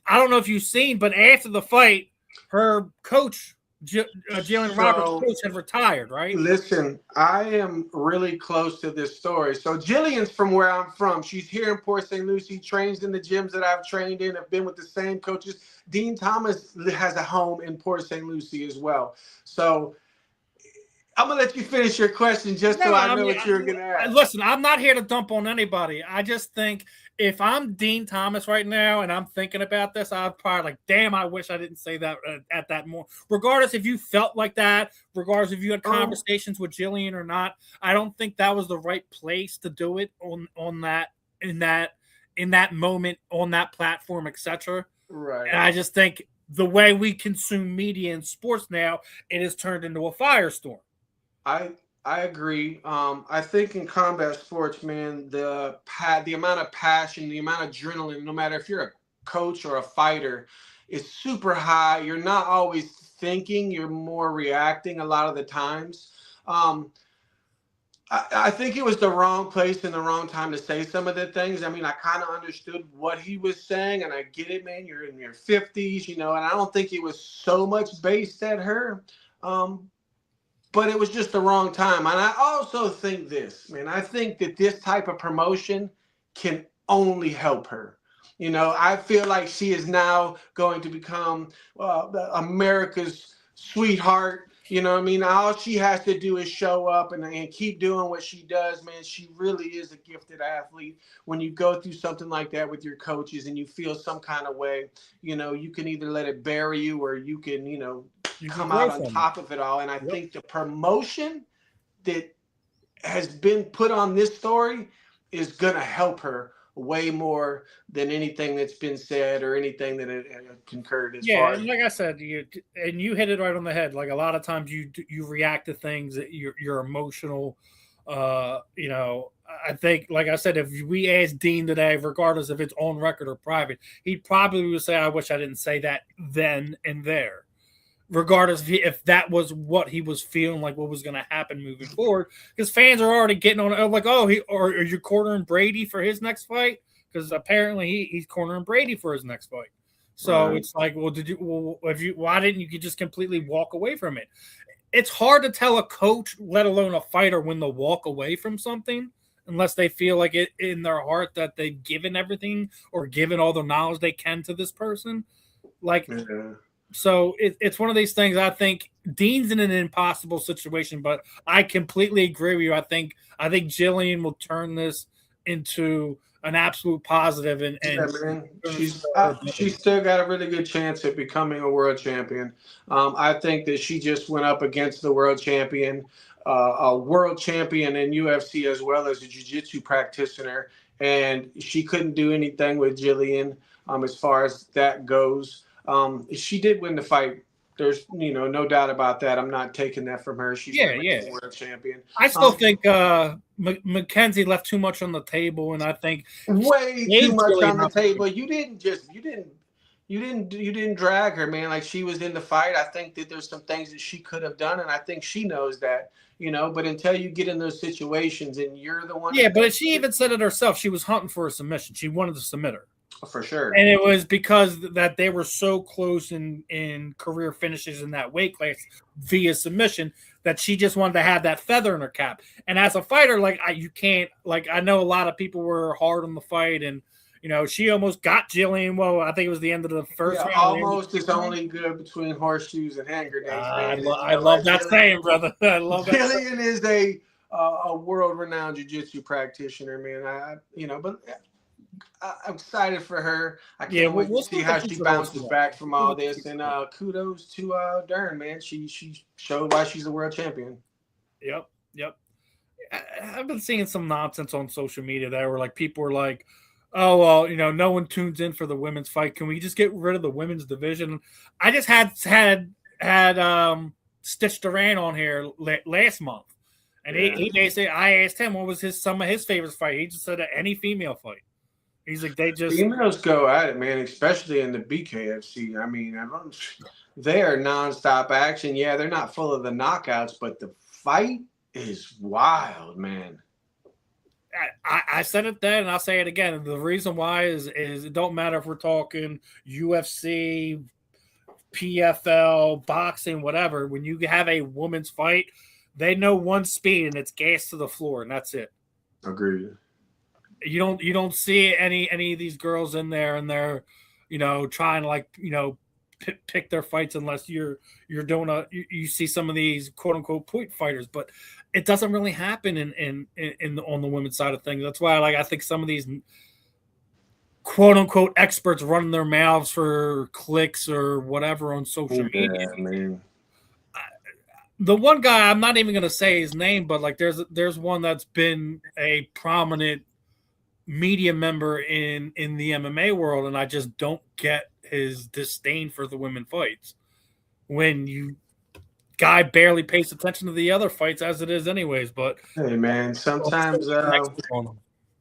I don't know if you've seen, but after the fight, her coach, Jalen Roberts' coach, had retired, right? Listen, I am really close to this story. So Jillian's from where I'm from. She's here in Port St. Lucie, trains in the gyms that I've trained in. I've been with the same coaches. Dean Thomas has a home in Port St. Lucie as well. So I'm going to let you finish your question so I know what you're going to ask. Listen, I'm not here to dump on anybody. I just think if I'm Dean Thomas right now and I'm thinking about this, I'd probably like, damn, I wish I didn't say that at that more. Regardless if you felt like that, regardless if you had conversations with Jillian or not, I don't think that was the right place to do it on that in that moment on that platform, etc. Right. And I just think the way we consume media and sports now, it has turned into a firestorm. I agree. I think in combat sports, man, the amount of passion, the amount of adrenaline, no matter if you're a coach or a fighter, is super high. You're not always thinking, you're more reacting a lot of the times. I think it was the wrong place and the wrong time to say some of the things. I mean, I kind of understood what he was saying, and I get it, man. You're in your 50s, and I don't think it was so much based at her. But it was just the wrong time. And I also think this, man, I think that this type of promotion can only help her. I feel like she is now going to become America's sweetheart. You know what I mean? All she has to do is show up and keep doing what she does, man. She really is a gifted athlete. When you go through something like that with your coaches and you feel some kind of way, you can either let it bury you or you can, You can come grow out on from it. top of it all. And I Yep. think the promotion that has been put on this story is going to help her way more than anything that's been said or anything that it concurred as far Yeah, as. and like I said, you hit it right on the head. Like a lot of times you react to things that you're emotional. I think, like I said, if we asked Dean today, regardless if it's on record or private, he probably would say, "I wish I didn't say that then and there." Regardless if that was what he was feeling like, what was going to happen moving forward, because fans are already getting on like, oh, are you cornering Brady for his next fight? Because apparently he's cornering Brady for his next fight. So It's like, well, why didn't you just completely walk away from it? It's hard to tell a coach, let alone a fighter, when to walk away from something unless they feel like it in their heart that they've given everything or given all the knowledge they can to this person. Like. Yeah. So it's one of these things. I think Dean's in an impossible situation, but I completely agree with you. I think Jillian will turn this into an absolute positive, and man, she's still got a really good chance at becoming a world champion. I think that she just went up against the world champion, a world champion in UFC as well as a jiu-jitsu practitioner, and she couldn't do anything with Jillian as far as that goes. She did win the fight. There's no doubt about that. I'm not taking that from her. She's a world champion. I still think Mackenzie left too much on the table, and I think way too much on the table. You didn't drag her, man. Like, she was in the fight. I think that there's some things that she could have done, and I think she knows that. But until you get in those situations and you're the one. Yeah, but she even said it herself. She was hunting for a submission. She wanted to submit her. For sure. And it was because that they were so close in career finishes in that weight class via submission that she just wanted to have that feather in her cap. And as a fighter, you can't, I know a lot of people were hard on the fight, and she almost got Jillian. Well, I think it was the end of the first round. Almost is only good between horseshoes and hand grenades. I love that saying, brother. I love that. Jillian is a world-renowned jiu-jitsu practitioner, man. But I'm excited for her. I can't wait to see how she bounces back from all this. And kudos to Dern, man. She showed why she's a world champion. Yep. I've been seeing some nonsense on social media that were people were like, oh, well, no one tunes in for the women's fight. Can we just get rid of the women's division? I just had Stitch Duran on here last month. And he basically, I asked him what was some of his favorite fight. He just said any female fight. He's like, females go at it, man, especially in the BKFC. I mean, they are nonstop action. Yeah, they're not full of the knockouts, but the fight is wild, man. I said it then, and I'll say it again. The reason why is it don't matter if we're talking UFC, PFL, boxing, whatever. When you have a women's fight, they know one speed, and it's gas to the floor, and that's it. Agreed. You don't see any of these girls in there, and they're trying to pick their fights unless you're doing you see some of these quote unquote point fighters, but it doesn't really happen on the women's side of things. That's why I think some of these quote unquote experts running their mouths for clicks or whatever on social media. Man. The one guy, I'm not even going to say his name, but there's one that's been a prominent media member in the MMA world, and I just don't get his disdain for the women fights when you guy barely pays attention to the other fights as it is anyways. But hey, man, sometimes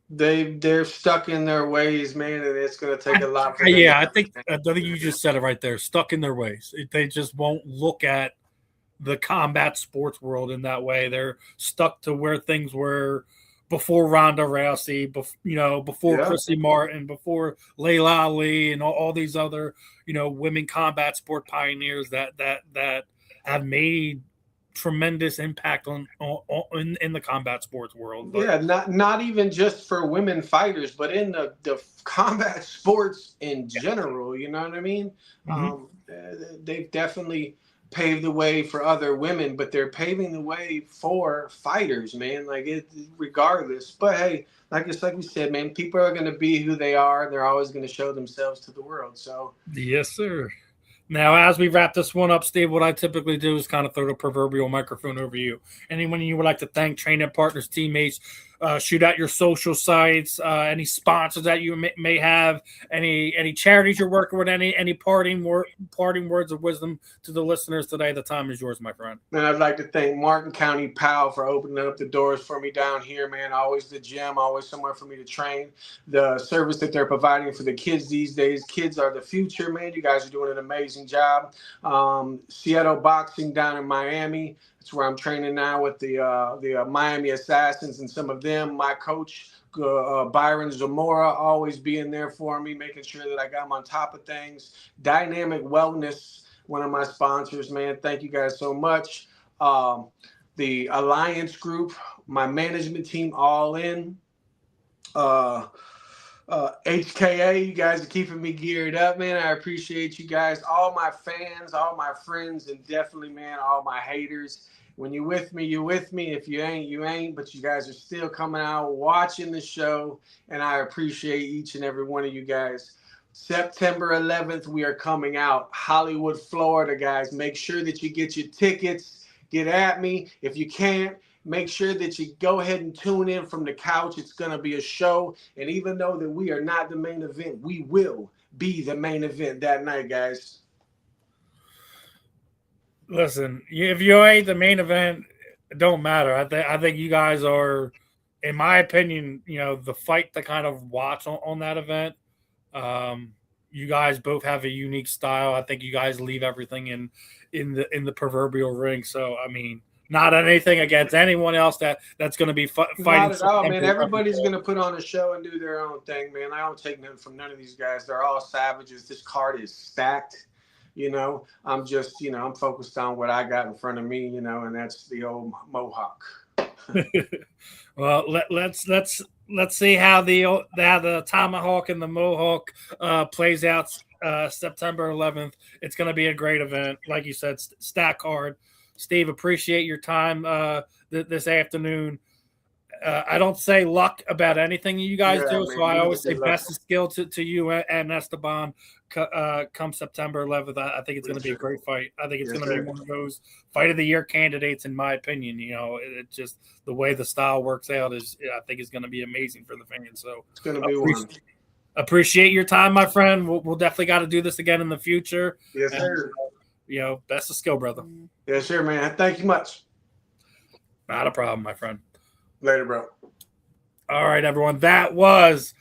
they're stuck in their ways, man, and it's going to take a lot. I think you just said it right there. Stuck in their ways. They just won't look at the combat sports world in that way. They're stuck to where things were before Ronda Rousey, before Chrissy Martin, before Layla Ali, and all these other, women combat sport pioneers that have made tremendous impact in the combat sports world. But, not even just for women fighters, but in the combat sports in general. You know what I mean? Mm-hmm. They've definitely pave the way for other women, but they're paving the way for fighters, man. Like it, regardless. But hey, like we said, man, people are going to be who they are. They're always going to show themselves to the world. So yes, sir. Now, as we wrap this one up, Steve, what I typically do is kind of throw the proverbial microphone over you. Anyone you would like to thank, training partners, teammates, shoot out your social sites, any sponsors that you may have, any charities you're working with, any parting words of wisdom to the listeners today. The time is yours, my friend. And I'd like to thank Martin County PAL for opening up the doors for me down here, man. Always the gym, always somewhere for me to train. The service that they're providing for the kids these days. Kids are the future, man. You guys are doing an amazing job. Seattle Boxing down in Miami. That's where I'm training now with the Miami Assassins and some of them. My coach, Byron Zamora, always being there for me, making sure that I got them on top of things. Dynamic Wellness, one of my sponsors, man. Thank you guys so much. The Alliance Group, my management team, All In. HKA, you guys are keeping me geared up, man. I appreciate you guys. All my fans, all my friends, and definitely, man, all my haters. When you're with me, you're with me. If you ain't, you ain't. But you guys are still coming out, watching the show, and I appreciate each and every one of you guys. September 11th, we are coming out. Hollywood, Florida, guys. Make sure that you get your tickets. Get at me. If you can't, make sure that you go ahead and tune in from the couch. It's going to be a show. And even though that we are not the main event, we will be the main event that night, guys. Listen, if you ain't the main event, it don't matter. I think you guys are, in my opinion, the fight to kind of watch on that event. You guys both have a unique style. I think you guys leave everything in the proverbial ring. So I mean, not anything against anyone else that's going to be fighting. Not at all, man. Everybody's going to put on a show and do their own thing, man. I don't take nothing from none of these guys. They're all savages. This card is stacked. I'm just, I'm focused on what I got in front of me, and that's the old Mohawk. Well, let's see how the Tomahawk and the Mohawk plays out September 11th. It's going to be a great event, like you said, stack card. Steve, appreciate your time this afternoon. I don't say luck about anything you guys do, man, so I always say best of skill to you and Esteban come September 11th. I think it's going to be a great fight. I think it's going to be one of those fight of the year candidates, in my opinion. It just the way the style works out I think is going to be amazing for the fans. So it's going to be one. Appreciate your time, my friend. We'll definitely got to do this again in the future. Yes, sir. Best of skill, brother. Yes, sir, man. Thank you much. Not a problem, my friend. Later, bro. All right, everyone. That was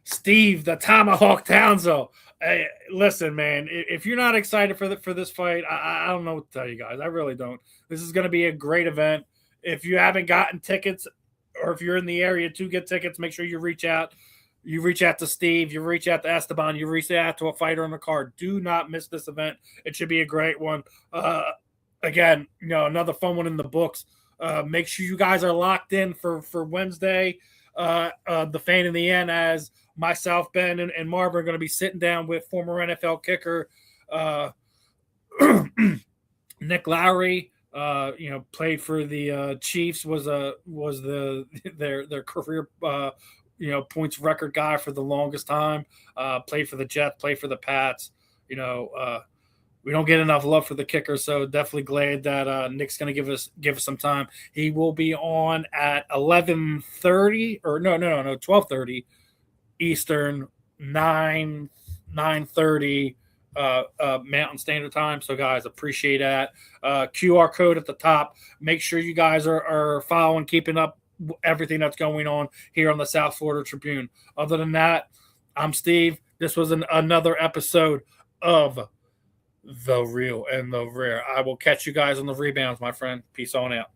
Steve, the Tomahawk Townsel. Hey, listen, man, if you're not excited for this fight, I don't know what to tell you guys. I really don't. This is going to be a great event. If you haven't gotten tickets, or if you're in the area to get tickets, make sure you reach out. You reach out to Steve. You reach out to Esteban. You reach out to a fighter on the card. Do not miss this event. It should be a great one. Again, another fun one in the books. Make sure you guys are locked in for Wednesday. The Fan in the End, as myself, Ben, and Marvin are going to be sitting down with former NFL kicker Nick Lowry. Played for the Chiefs. Was their career points record guy for the longest time. Played for the Jets. Played for the Pats. We don't get enough love for the kicker, so definitely glad that Nick's going to give us some time. He will be on at 11:30 or no 12:30 Eastern, 9:30 Mountain Standard Time. So guys, appreciate that. QR code at the top. Make sure you guys are following, keeping up everything that's going on here on the South Florida Tribune. Other than that, I'm Steve. This was another episode of The Real and the Rare. I will catch you guys on the rebounds, my friend. Peace on out.